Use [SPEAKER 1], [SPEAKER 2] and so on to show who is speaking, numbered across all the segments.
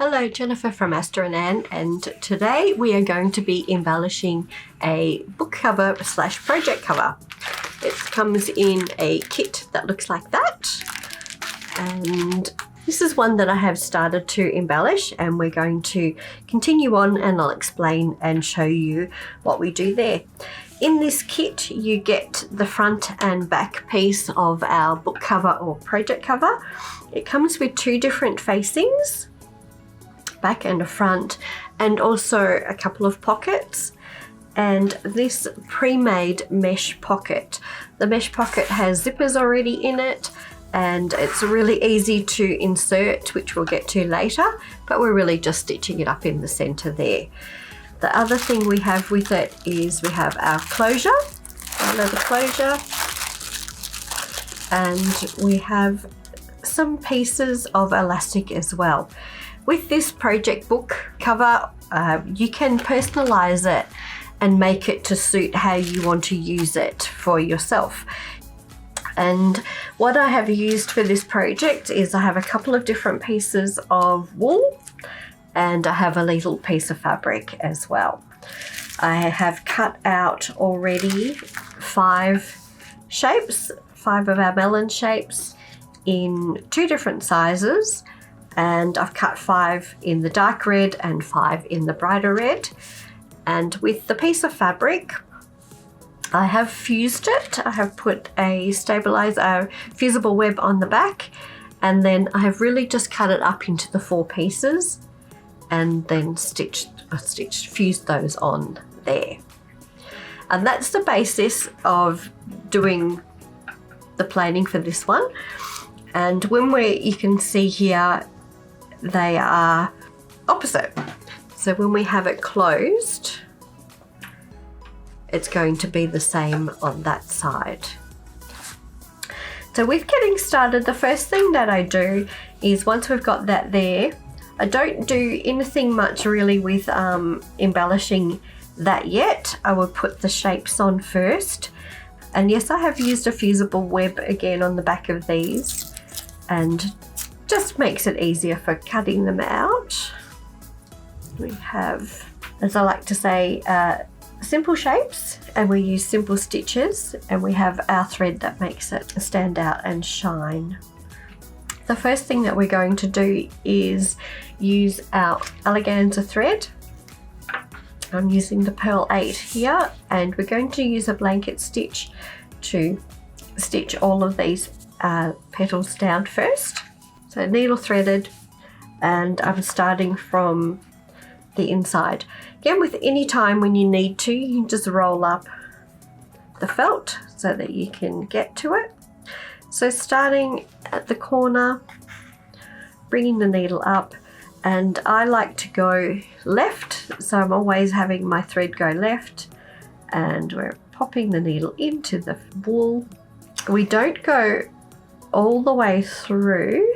[SPEAKER 1] Hello, Jennifer from Aster Anne, and today we are going to be embellishing a book cover slash project cover. It comes in a kit that looks like that, and this is one that I have started to embellish, and we're going to continue on and I'll explain and show you what we do there. In this kit you get the front and back piece of our book cover or project cover. It comes with two different facings, back and a front, and also a couple of pockets, and this pre-made mesh pocket. The mesh pocket has zippers already in it, and it's really easy to insert, which we'll get to later, but we're really just stitching it up in the center there. The other thing we have with it is we have our closure, our leather closure, and we have some pieces of elastic as well. With this project book cover, you can personalize it and make it to suit how you want to use it for yourself. And what I have used for this project is I have a couple of different pieces of wool, and I have a little piece of fabric as well. I have cut out already 5 shapes, 5 of our melon shapes in 2 different sizes, and I've cut 5 in the dark red and 5 in the brighter red. And with the piece of fabric, I have fused it. I have put a fusible web on the back, and then I have really just cut it up into the 4 pieces and then fused those on there. And that's the basis of doing the planning for this one. And you can see here, they are opposite. So when we have it closed, it's going to be the same on that side. So with getting started, the first thing that I do is, once we've got that there, I don't do anything much really with embellishing that yet. I will put the shapes on first. And yes, I have used a fusible web again on the back of these, and just makes it easier for cutting them out. We have, as I like to say, simple shapes, and we use simple stitches, and we have our thread that makes it stand out and shine. The first thing that we're going to do is use our eleganza thread. I'm using the Pearl 8 here, and we're going to use a blanket stitch to stitch all of these petals down first. So needle threaded, and I'm starting from the inside. Again, with any time when you need to, you can just roll up the felt so that you can get to it. So starting at the corner, bringing the needle up, and I like to go left, so I'm always having my thread go left, and we're popping the needle into the wool. We don't go all the way through.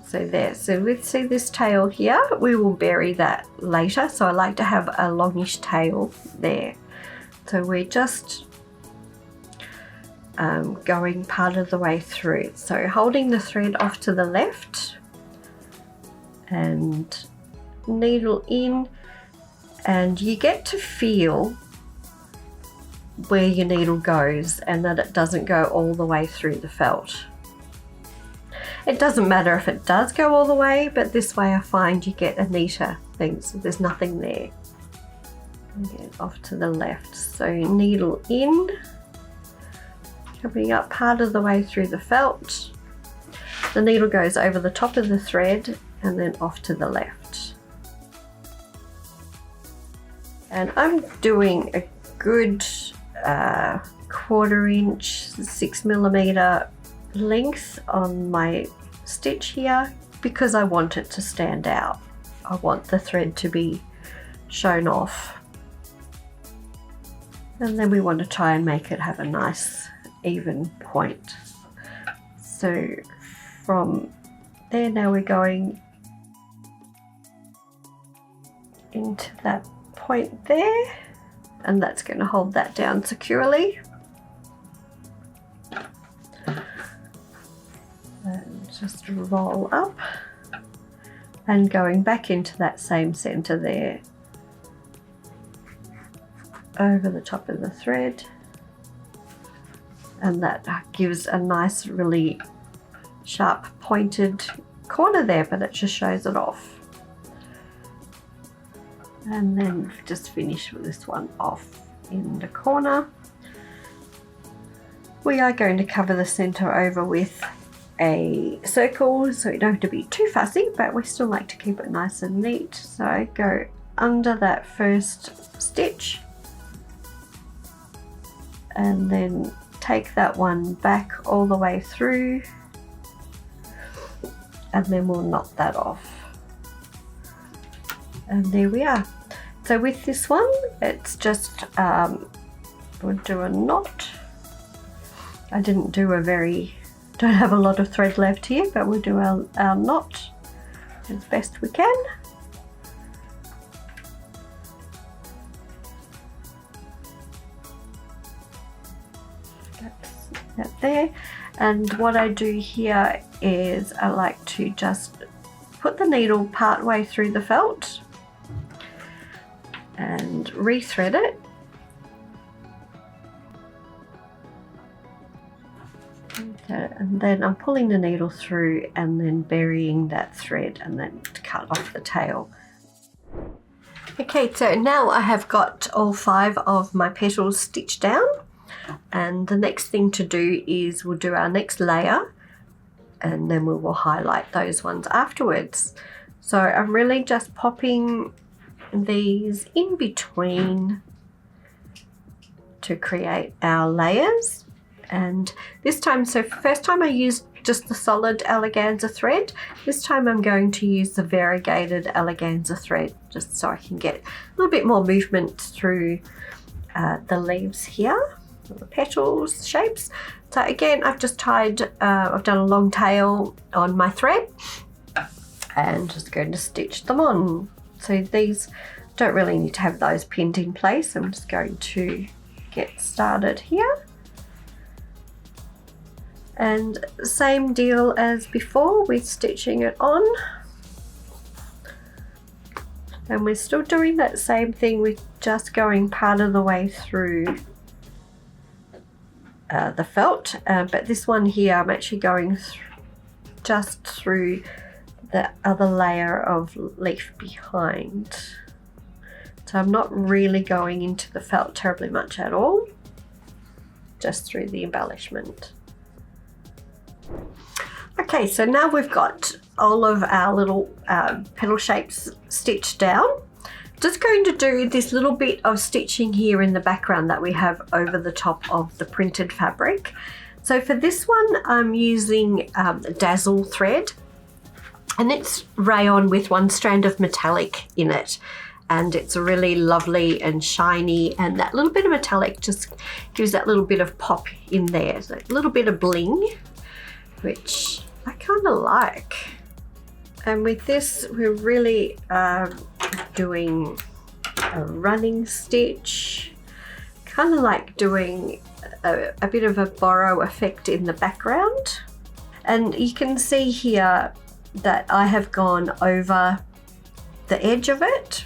[SPEAKER 1] So there, so we see this tail here, we will bury that later, so I like to have a longish tail there. So we're just going part of the way through. So holding the thread off to the left and needle in, and you get to feel where your needle goes and that it doesn't go all the way through the felt. It doesn't matter if it does go all the way, but this way I find you get a neater thing, so there's nothing there. Again, off to the left, so needle in, coming up part of the way through the felt. The needle goes over the top of the thread and then off to the left. And I'm doing a good 1/4 inch, 6mm length on my stitch here, because I want it to stand out. I want the thread to be shown off. And then we want to try and make it have a nice even point. So from there, now we're going into that point there, and that's going to hold that down securely. just roll up and going back into that same center there, over the top of the thread, and that gives a nice really sharp pointed corner there, but it just shows it off. And then just finish with this one off in the corner. We are going to cover the center over with a circle, so you don't have to be too fussy, but we still like to keep it nice and neat. So go under that first stitch and then take that one back all the way through, and then we'll knot that off. And there we are. So with this one, it's just we'll do a knot. I didn't do don't have a lot of thread left here, but we'll do our knot as best we can. That's that there. And what I do here is I like to just put the needle part way through the felt and re-thread it. Okay, and then I'm pulling the needle through and then burying that thread and then cut off the tail. Okay, so now I have got all 5 of my petals stitched down, and the next thing to do is we'll do our next layer, and then we will highlight those ones afterwards. So I'm really just popping these in between to create our layers. And this time, so first time I used just the solid eleganza thread. This time I'm going to use the variegated eleganza thread, just so I can get a little bit more movement through the leaves here, the petals shapes. So again, I've just tied, I've done a long tail on my thread and just going to stitch them on. So these don't really need to have those pinned in place. I'm just going to get started here. And same deal as before with stitching it on. And we're still doing that same thing with just going part of the way through the felt. But this one here, I'm actually going just through the other layer of leaf behind. So I'm not really going into the felt terribly much at all, just through the embellishment. Okay, so now we've got all of our little petal shapes stitched down. Just going to do this little bit of stitching here in the background that we have over the top of the printed fabric. So for this one, I'm using dazzle thread, and it's rayon with one strand of metallic in it. And it's really lovely and shiny, and that little bit of metallic just gives that little bit of pop in there. So a little bit of bling, which I kind of like. And with this, we're really doing a running stitch, kind of like doing a bit of a borrow effect in the background. And you can see here that I have gone over the edge of it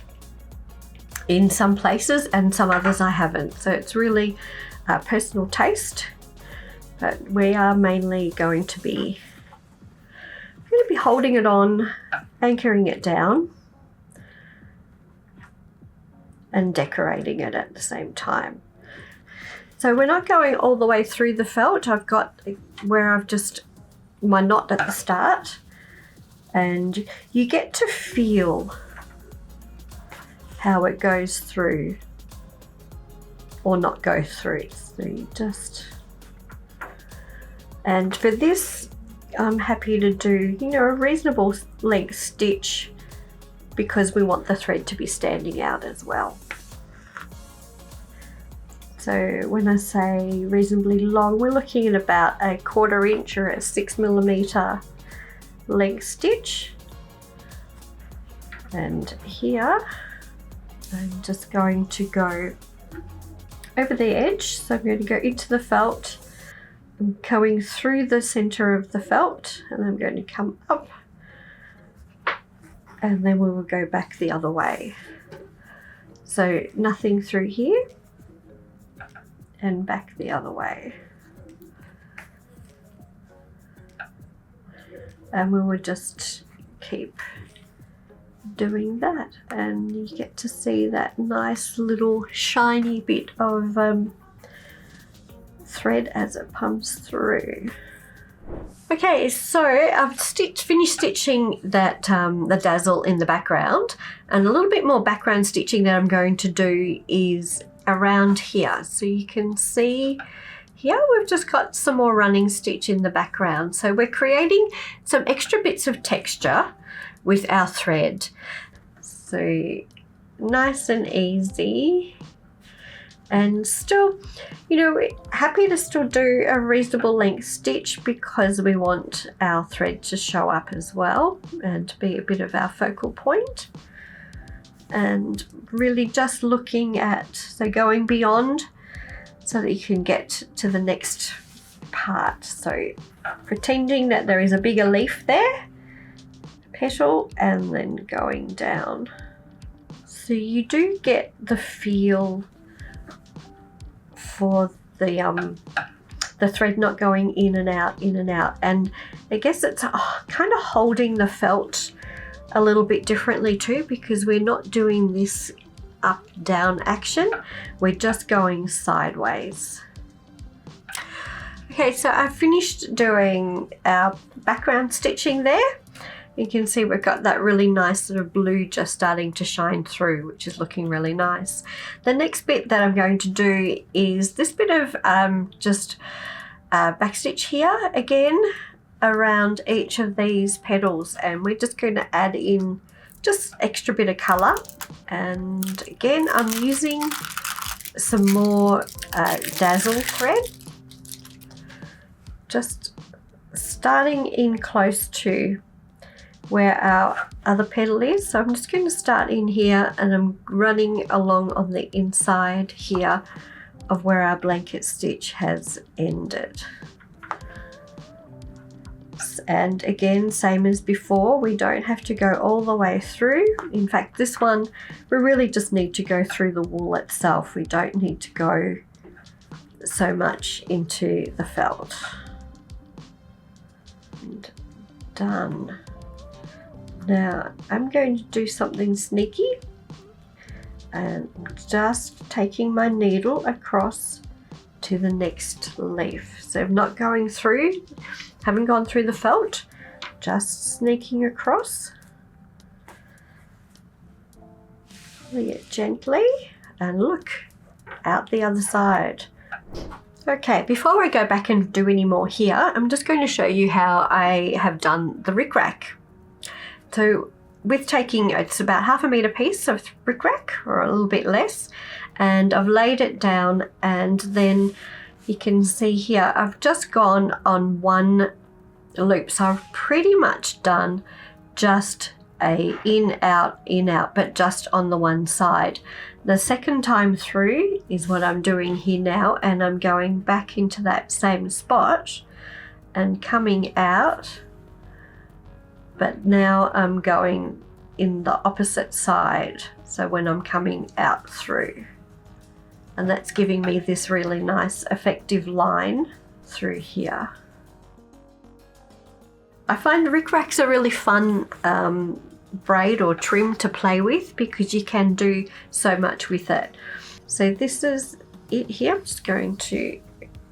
[SPEAKER 1] in some places, and some others I haven't. So it's really personal taste. But we are mainly going to be holding it on, anchoring it down, and decorating it at the same time. So we're not going all the way through the felt. I've got where I've just my knot at the start, and you get to feel how it goes through or not go through. So you just, and for this I'm happy to do, you know, a reasonable length stitch because we want the thread to be standing out as well. So when I say reasonably long, we're looking at about a 1/4 inch or a 6mm length stitch. And here I'm just going to go over the edge. So I'm going to go into the felt I'm going through the center of the felt, and I'm going to come up, and then we will go back the other way. So nothing through here and back the other way. And we will just keep doing that, and you get to see that nice little shiny bit of thread as it pumps through. Okay, so I've finished stitching that the dazzle in the background, and a little bit more background stitching that I'm going to do is around here. So you can see here we've just got some more running stitch in the background. So we're creating some extra bits of texture with our thread. So nice and easy. And still, you know, happy to still do a reasonable length stitch because we want our thread to show up as well and to be a bit of our focal point. And really just looking at, so going beyond so that you can get to the next part. So pretending that there is a bigger leaf there, petal, and then going down. So you do get the feel for the thread not going in and out, and I guess it's kind of holding the felt a little bit differently too, because we're not doing this up down action, we're just going sideways. Okay, so I've finished doing our background stitching there. You can see we've got that really nice sort of blue just starting to shine through, which is looking really nice. The next bit that I'm going to do is this bit of just backstitch here again around each of these petals, and we're just going to add in just extra bit of colour. And again, I'm using some more dazzle thread, just starting in close to where our other petal is. So I'm just going to start in here, and I'm running along on the inside here of where our blanket stitch has ended. And again, same as before, we don't have to go all the way through. In fact, this one, we really just need to go through the wool itself. We don't need to go so much into the felt. And done. Now I'm going to do something sneaky, and just taking my needle across to the next leaf. So I'm not going through, haven't gone through the felt, just sneaking across. Pull it gently, and look, out the other side. Okay, before I go back and do any more here, I'm just going to show you how I have done the rickrack. So with taking, it's about 1/2 meter piece of rickrack, or a little bit less, and I've laid it down, and then you can see here I've just gone on one loop. So I've pretty much done just a in out, but just on the one side. The second time through is what I'm doing here now, and I'm going back into that same spot and coming out. But now I'm going in the opposite side, so when I'm coming out through. And that's giving me this really nice effective line through here. I find rickracks are really fun braid or trim to play with, because you can do so much with it. So this is it here. I'm just going to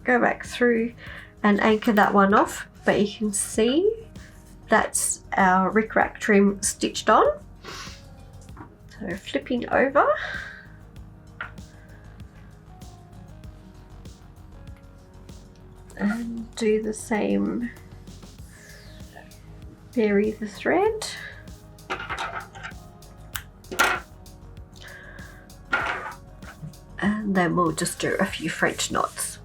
[SPEAKER 1] go back through and anchor that one off, but you can see that's our rickrack trim stitched on. So flipping over, and do the same, bury the thread, and then we'll just do a few French knots.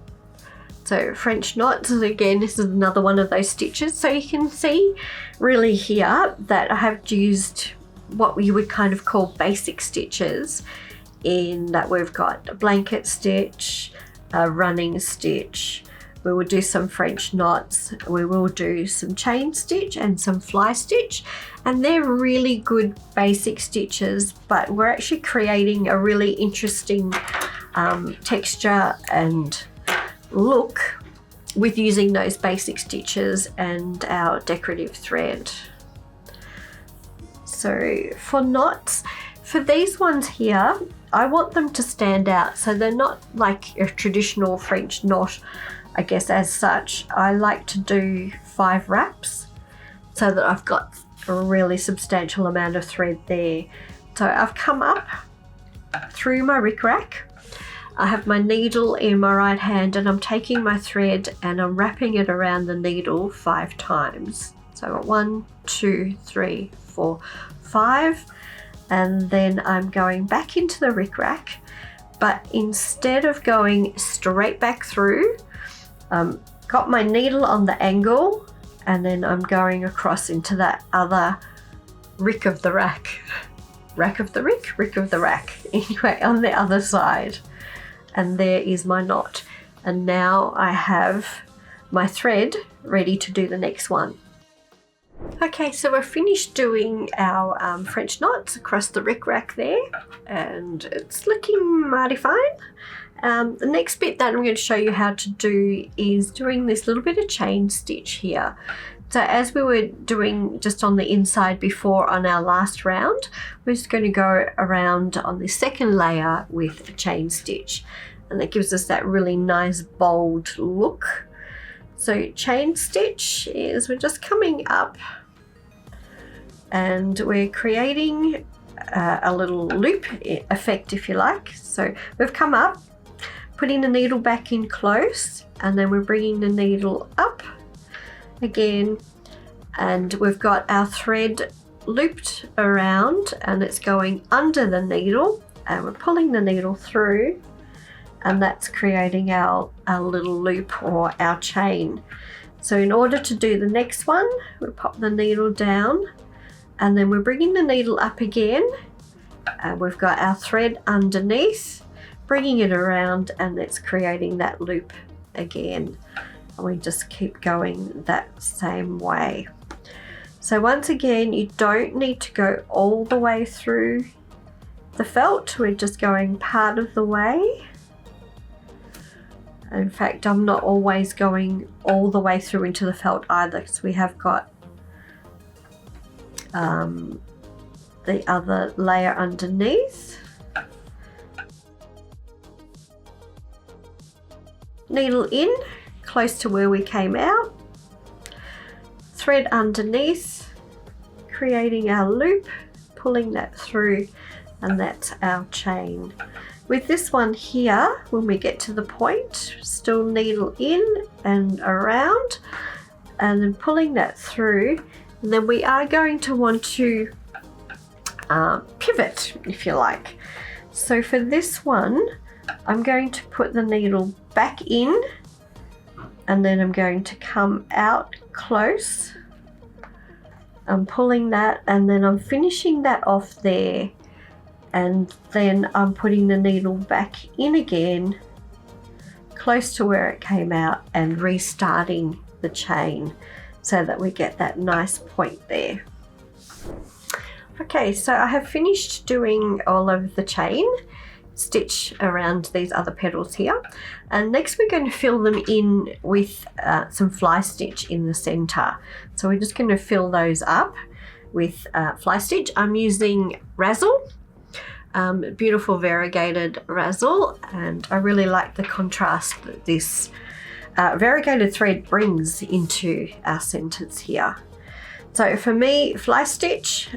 [SPEAKER 1] So French knots, again, this is another one of those stitches. So you can see really here that I have used what we would kind of call basic stitches, in that we've got a blanket stitch, a running stitch, We will do some French knots, we will do some chain stitch and some fly stitch, and they're really good basic stitches, but we're actually creating a really interesting texture and look with using those basic stitches and our decorative thread. So for knots, for these ones here, I want them to stand out, so they're not like a traditional French knot, I guess, as such. I like to do 5 wraps so that I've got a really substantial amount of thread there. So I've come up through my rickrack. I have my needle in my right hand and I'm taking my thread and I'm wrapping it around the needle 5 times. So I've got 1, 2, 3, 4, 5. And then I'm going back into the rickrack, but instead of going straight back through, got my needle on the angle, and then I'm going across into that other rick of the rack. Rack of the rick? Rick of the rack. Anyway, on the other side. And there is my knot. And now I have my thread ready to do the next one. Okay, so we're finished doing our French knots across the rickrack there, and it's looking mighty fine. The next bit that I'm going to show you how to do is doing this little bit of chain stitch here. So as we were doing just on the inside before on our last round, we're just going to go around on the second layer with a chain stitch, and that gives us that really nice bold look. So chain stitch is we're just coming up and we're creating a little loop effect, if you like. So we've come up, putting the needle back in close, and then we're bringing the needle up again, and we've got our thread looped around and it's going under the needle, and we're pulling the needle through, and that's creating our little loop or our chain. So in order to do the next one, we pop the needle down and then we're bringing the needle up again, and we've got our thread underneath, bringing it around, and it's creating that loop again. And we just keep going that same way. So once again, you don't need to go all the way through the felt, we're just going part of the way. In fact, I'm not always going all the way through into the felt either, because we have got the other layer underneath. Needle in, close to where we came out. Thread underneath, creating our loop, pulling that through, and that's our chain. With this one here, when we get to the point, still needle in and around, and then pulling that through, and then we are going to want to pivot, if you like. So for this one, I'm going to put the needle back in, and then I'm going to come out close. I'm pulling that, and then I'm finishing that off there, and then I'm putting the needle back in again, close to where it came out, and restarting the chain so that we get that nice point there. Okay, so I have finished doing all of the chain stitch around these other petals here, and next we're going to fill them in with some fly stitch in the center. So we're just going to fill those up with fly stitch. I'm using Razzle, beautiful variegated Razzle, and I really like the contrast that this variegated thread brings into our centers here. So for me, fly stitch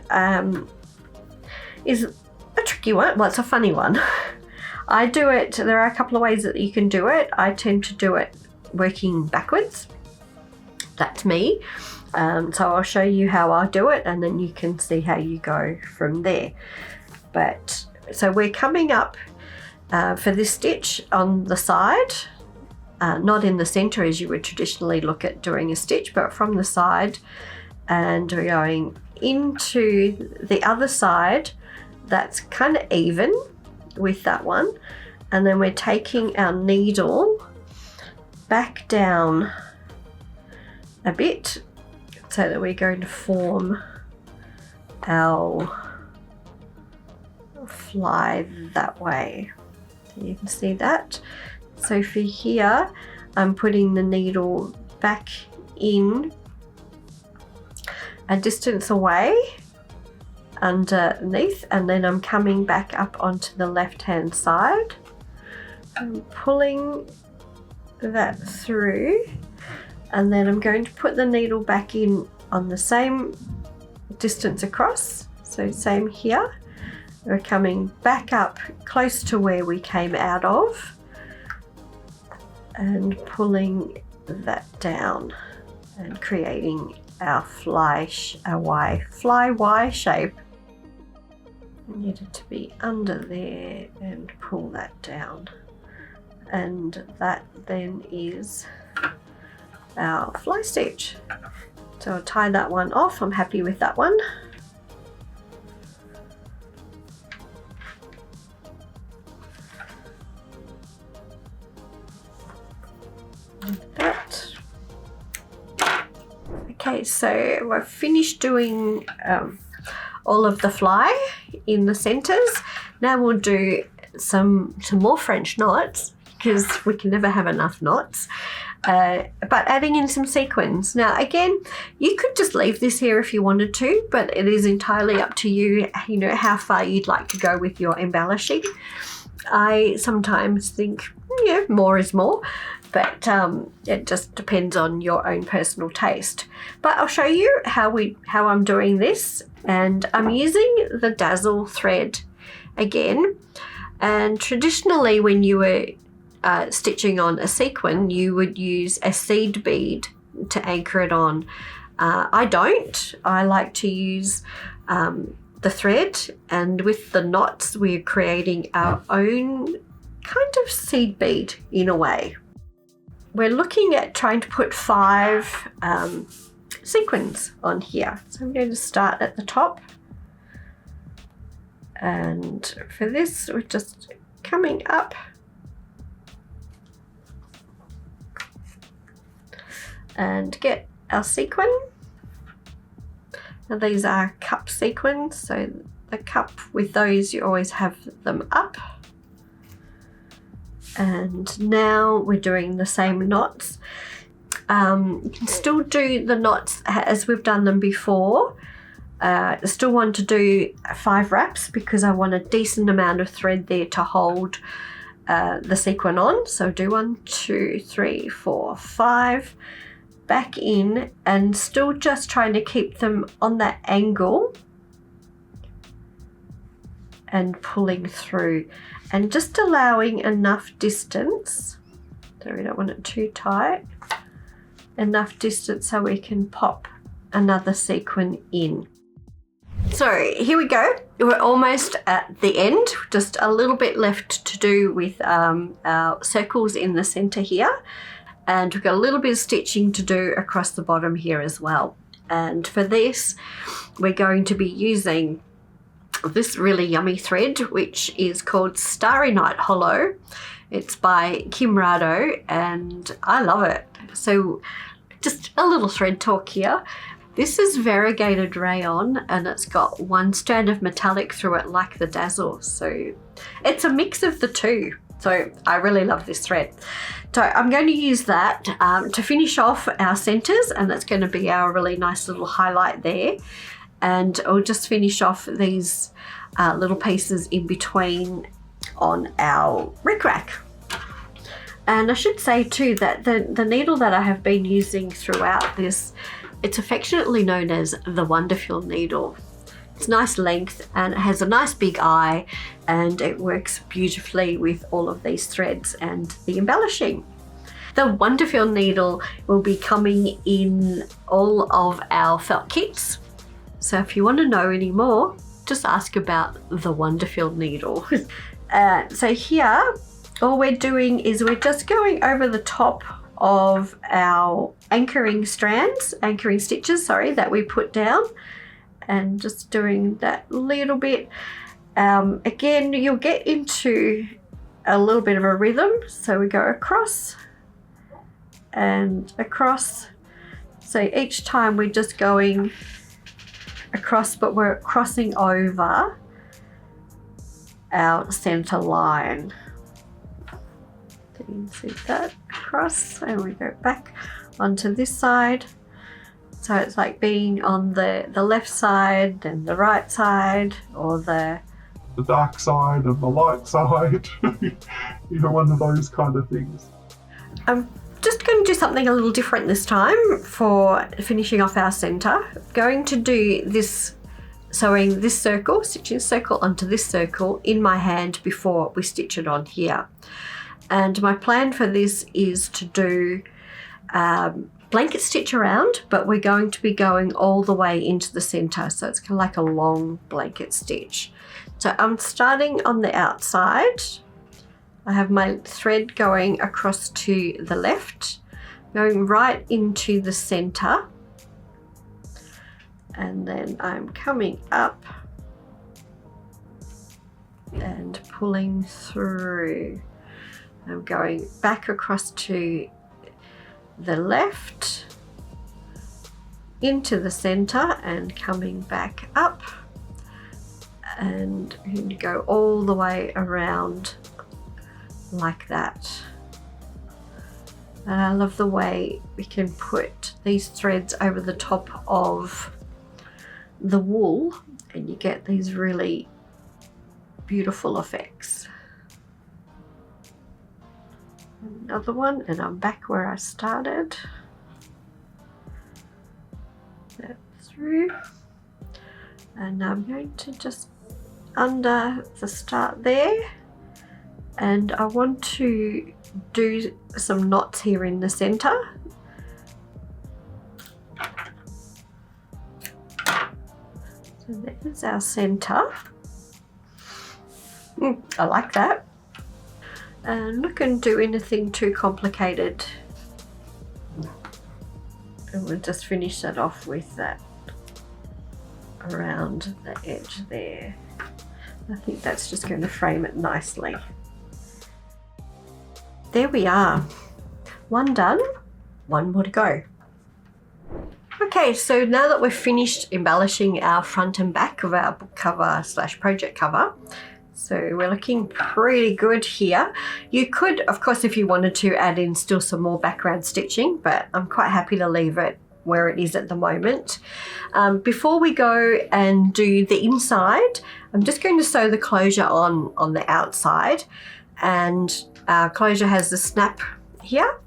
[SPEAKER 1] is a tricky one. Well, it's a funny one. I do it, there are a couple of ways that you can do it. I tend to do it working backwards. That's me. So I'll show you how I do it, and then you can see how you go from there. But so we're coming up for this stitch on the side, not in the center as you would traditionally look at doing a stitch, but from the side, and we're going into the other side that's kind of even with that one, and then we're taking our needle back down a bit so that we're going to form our fly that way. So you can see that. So for here, I'm putting the needle back in a distance away underneath, and then I'm coming back up onto the left hand side. I'm pulling that through, and then I'm going to put the needle back in on the same distance across. So same here. We're coming back up close to where we came out of and pulling that down and creating our fly Y shape. We need it to be under there and pull that down, and that then is our fly stitch. So I'll tie that one off. I'm happy with that one. That. Okay, so I've finished doing all of the fly in the centers. Now we'll do some more French knots, because we can never have enough knots. But adding in some sequins. Now again, you could just leave this here if you wanted to, but it is entirely up to you, you know, how far you'd like to go with your embellishing. I sometimes think, yeah, more is more, but it just depends on your own personal taste. But I'll show you how I'm doing this, and I'm using the Dazzle thread again. And traditionally, when you were stitching on a sequin, you would use a seed bead to anchor it on. I don't. I like to use the thread, and with the knots we're creating our own kind of seed bead in a way. We're looking at trying to put 5 sequins on here. So I'm going to start at the top, and for this we're just coming up and get our sequin. Now these are cup sequins, so the cup with those, you always have them up. And now we're doing the same knots. You can still do the knots as we've done them before. I still want to do 5 wraps because I want a decent amount of thread there to hold the sequin on. So do 1, 2, 3, 4, 5. Back in, and still just trying to keep them on that angle and pulling through, and just allowing enough distance, so we don't want it too tight, enough distance so we can pop another sequin in. So here we go, we're almost at the end, just a little bit left to do with our circles in the center here. And we've got a little bit of stitching to do across the bottom here as well. And for this, we're going to be using this really yummy thread, which is called Starry Night Hollow. It's by Kim Rado, and I love it. So just a little thread talk here. This is variegated rayon, and it's got 1 strand of metallic through it like the Dazzle. So it's a mix of the two. So I really love this thread. So I'm going to use that to finish off our centers, and that's going to be our really nice little highlight there. And I'll just finish off these little pieces in between on our rickrack. And I should say too that the needle that I have been using throughout this, it's affectionately known as the WonderFil needle. It's nice length and it has a nice big eye, and it works beautifully with all of these threads and the embellishing. The WonderFil needle will be coming in all of our felt kits. So if you want to know any more, just ask about the WonderFil needle. So here, all we're doing is we're just going over the top of our anchoring stitches, that we put down, and just doing that little bit. Again, you'll get into a little bit of a rhythm. So we go across and across. So each time we're just going across, but we're crossing over our center line. So you can see that across, and we go back onto this side. So it's like being on the left side and the right side, or the
[SPEAKER 2] dark side and the light side. You know, one of those kind of things.
[SPEAKER 1] I'm just going to do something a little different this time for finishing off our center. Going to do this, sewing this circle, stitching circle onto this circle in my hand before we stitch it on here. And my plan for this is to do blanket stitch around, but we're going to be going all the way into the center, so it's kind of like a long blanket stitch. So I'm starting on the outside. I have my thread going across to the left, going right into the center, and then I'm coming up and pulling through. I'm going back across to the left into the center and coming back up, and I'm going to go all the way around like that. And I love the way we can put these threads over the top of the wool and you get these really beautiful effects. Another one, and I'm back where I started. That through, and I'm going to just under the start there, and I want to do some knots here in the center. So there's our center. I like that. And not going to do anything too complicated. And we'll just finish that off with that around the edge there. I think that's just going to frame it nicely. There we are. One done, one more to go. Okay, so now that we've finished embellishing our front and back of our book cover / project cover, so we're looking pretty good here. You could, of course, if you wanted to, add in still some more background stitching, but I'm quite happy to leave it where it is at the moment. Before we go and do the inside, I'm just going to sew the closure on the outside, and our closure has the snap here.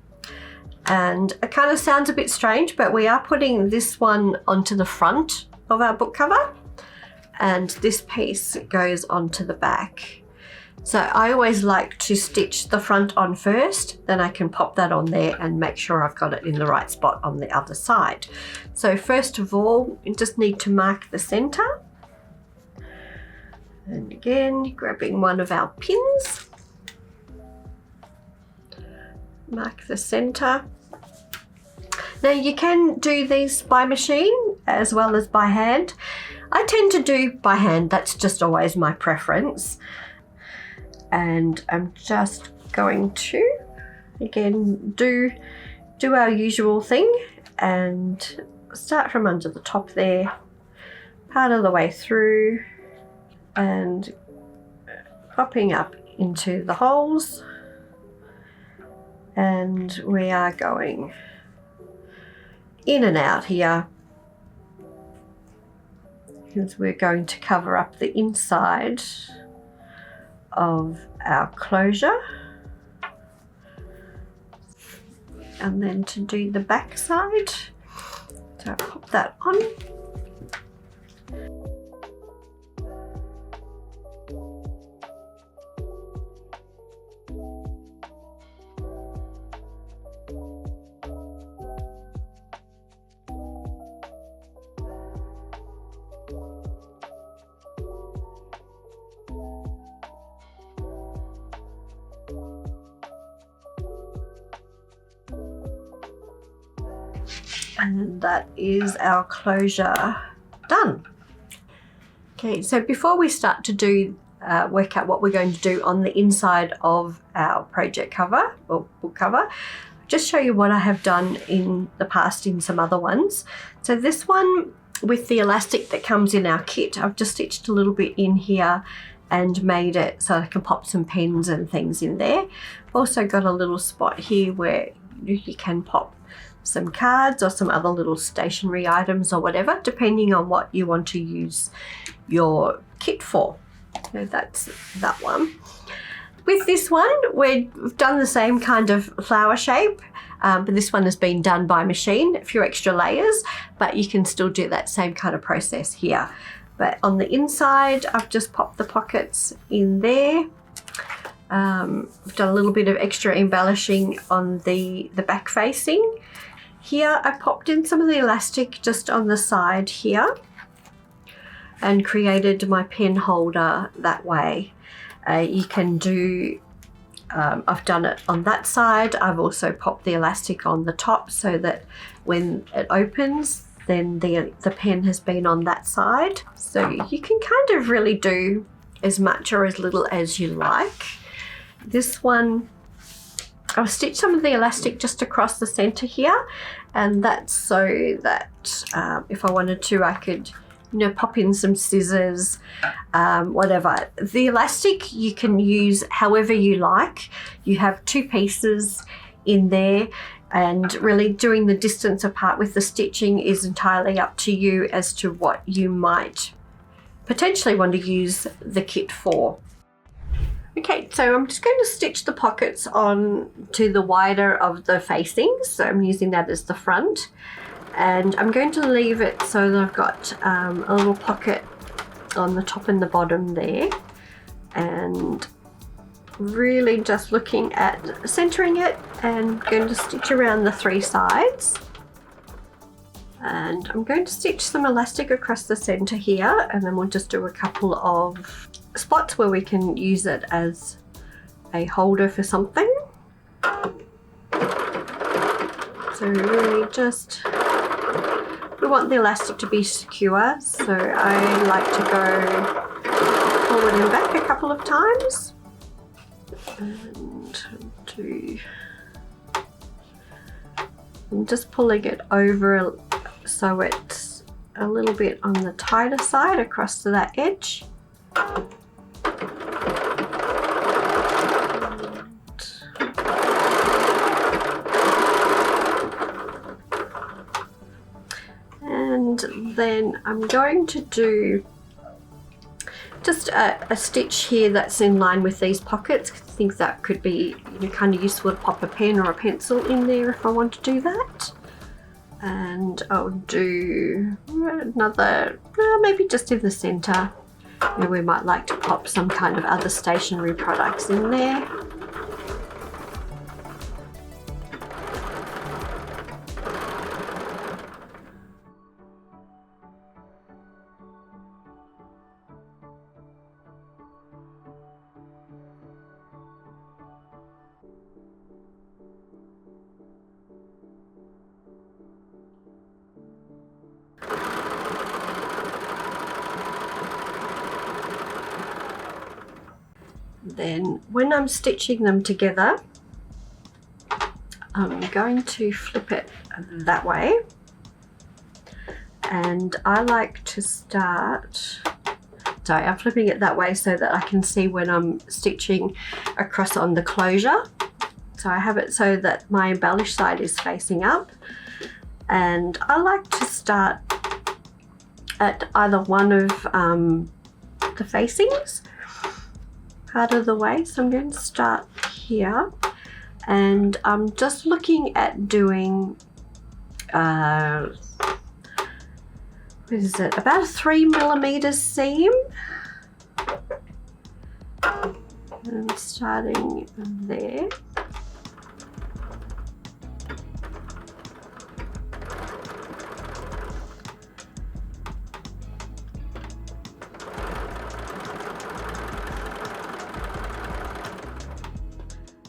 [SPEAKER 1] And it kind of sounds a bit strange, but we are putting this one onto the front of our book cover, and this piece goes onto the back. So I always like to stitch the front on first, then I can pop that on there and make sure I've got it in the right spot on the other side. So first of all, you just need to mark the center. And again, grabbing one of our pins, mark the center. Now you can do these by machine as well as by hand. I tend to do by hand, that's just always my preference. And I'm just going to, again, do our usual thing and start from under the top there, part of the way through and popping up into the holes. And we are going in and out here, because we're going to cover up the inside of our closure. And then to do the back side, so pop that on. And that is our closure done. Okay, so before we start to do work out what we're going to do on the inside of our project cover or book cover, just show you what I have done in the past in some other ones. So this one with the elastic that comes in our kit, I've just stitched a little bit in here and made it so I can pop some pens and things in there. Also got a little spot here where you can pop some cards or some other little stationery items or whatever, depending on what you want to use your kit for. So that's that one. With this one, we've done the same kind of flower shape, but this one has been done by machine, a few extra layers, but you can still do that same kind of process here. But on the inside, I've just popped the pockets in there. I've done a little bit of extra embellishing on the back facing. Here, I popped in some of the elastic just on the side here and created my pen holder that way. You can do, I've done it on that side. I've also popped the elastic on the top so that when it opens, then the pen has been on that side. So you can kind of really do as much or as little as you like. This one, I've stitched some of the elastic just across the center here, and that's so that if I wanted to, I could, you know, pop in some scissors, whatever. The elastic you can use however you like. You have two pieces in there, and really doing the distance apart with the stitching is entirely up to you as to what you might potentially want to use the kit for. Okay, so I'm just going to stitch the pockets on to the wider of the facings. So I'm using that as the front, and I'm going to leave it so that I've got a little pocket on the top and the bottom there, and really just looking at centering it and going to stitch around the three sides. And I'm going to stitch some elastic across the center here, and then we'll just do a couple of spots where we can use it as a holder for something. So really just, we want the elastic to be secure, so I like to go forward and back a couple of times. And I'm just pulling it over so it's a little bit on the tighter side across to that edge. And then I'm going to do just a stitch here that's in line with these pockets. I think that could be, you know, kind of useful to pop a pen or a pencil in there if I want to do that. And I'll do another, maybe just in the center. You know, we might like to pop some kind of other stationery products in there. Then when I'm stitching them together, I'm going to flip it that way, and I like to start, sorry, I'm flipping it that way so that I can see when I'm stitching across on the closure. So I have it so that my embellish side is facing up, and I like to start at either one of the facings part of the way. So I'm going to start here, and I'm just looking at doing what is it, about a 3mm seam, and starting there.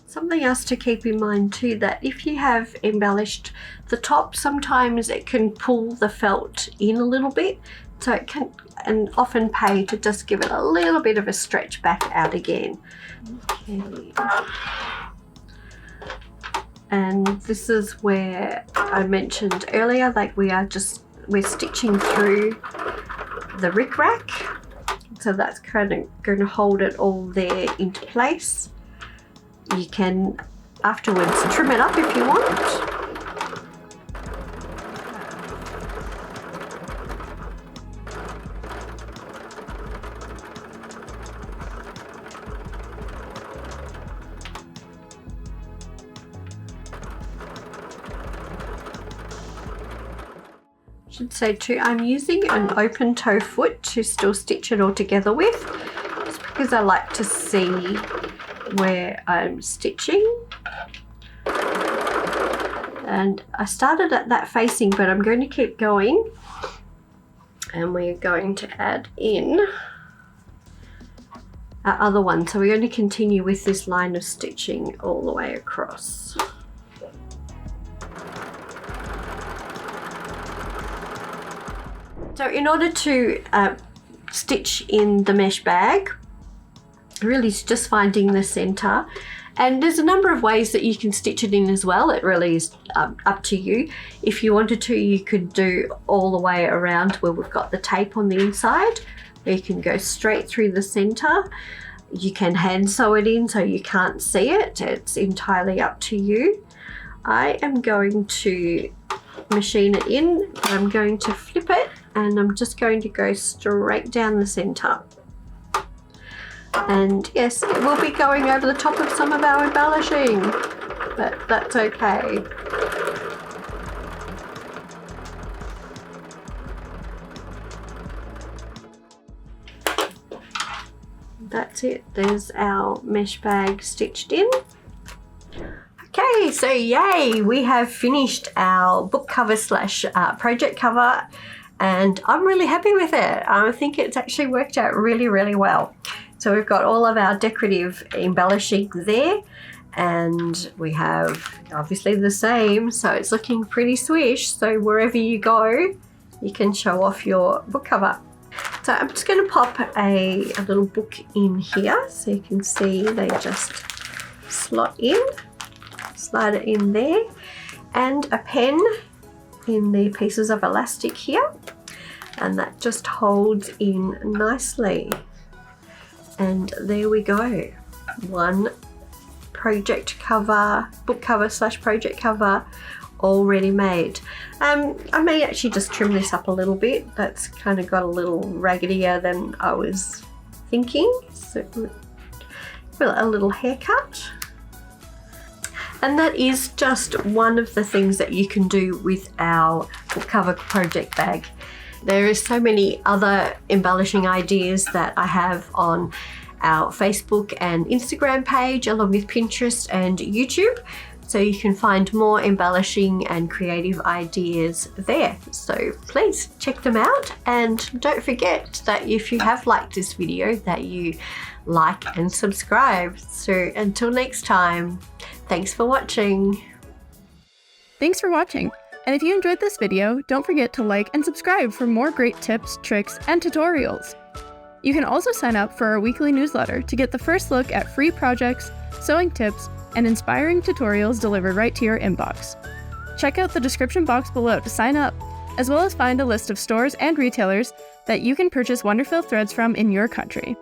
[SPEAKER 1] Something else to keep in mind too, that if you have embellished the top, sometimes it can pull the felt in a little bit, so it can and often pay to just give it a little bit of a stretch back out again. Okay. And this is where I mentioned earlier, like we're stitching through the rickrack. So that's kind of going to hold it all there into place. You can afterwards trim it up if you want. Should say too, I'm using an open toe foot to still stitch it all together with, just because I like to see where I'm stitching. And I started at that facing, but I'm going to keep going, and we're going to add in our other one. So we're going to continue with this line of stitching all the way across. So in order to stitch in the mesh bag, really it's just finding the center. And there's a number of ways that you can stitch it in as well. It really is up to you. If you wanted to, you could do all the way around where we've got the tape on the inside, or you can go straight through the center. You can hand sew it in so you can't see it. It's entirely up to you. I am going to machine it in. I'm going to flip it, and I'm just going to go straight down the center. And yes, it will be going over the top of some of our embellishing, but that's okay. That's it, there's our mesh bag stitched in. Okay, so yay, we have finished our book cover slash project cover, and I'm really happy with it. I think it's actually worked out really, really well. So we've got all of our decorative embellishing there, and we have obviously the same, so it's looking pretty swish. So wherever you go, you can show off your book cover. So I'm just going to pop a little book in here so you can see they just slot in. Slide it in there, and a pen in the pieces of elastic here, and that just holds in nicely. And there we go, one project cover, book cover slash project cover already made. I may actually just trim this up a little bit. That's kind of got a little raggedier than I was thinking, so a little haircut. And that is just one of the things that you can do with our book cover project bag. There is so many other embellishing ideas that I have on our Facebook and Instagram page, along with Pinterest and YouTube. So you can find more embellishing and creative ideas there. So please check them out, and don't forget that if you have liked this video, that you like and subscribe. So until next time, thanks for watching.
[SPEAKER 3] Thanks for watching. And if you enjoyed this video, don't forget to like and subscribe for more great tips, tricks, and tutorials. You can also sign up for our weekly newsletter to get the first look at free projects, sewing tips, and inspiring tutorials delivered right to your inbox. Check out the description box below to sign up, as well as find a list of stores and retailers that you can purchase WonderFil threads from in your country.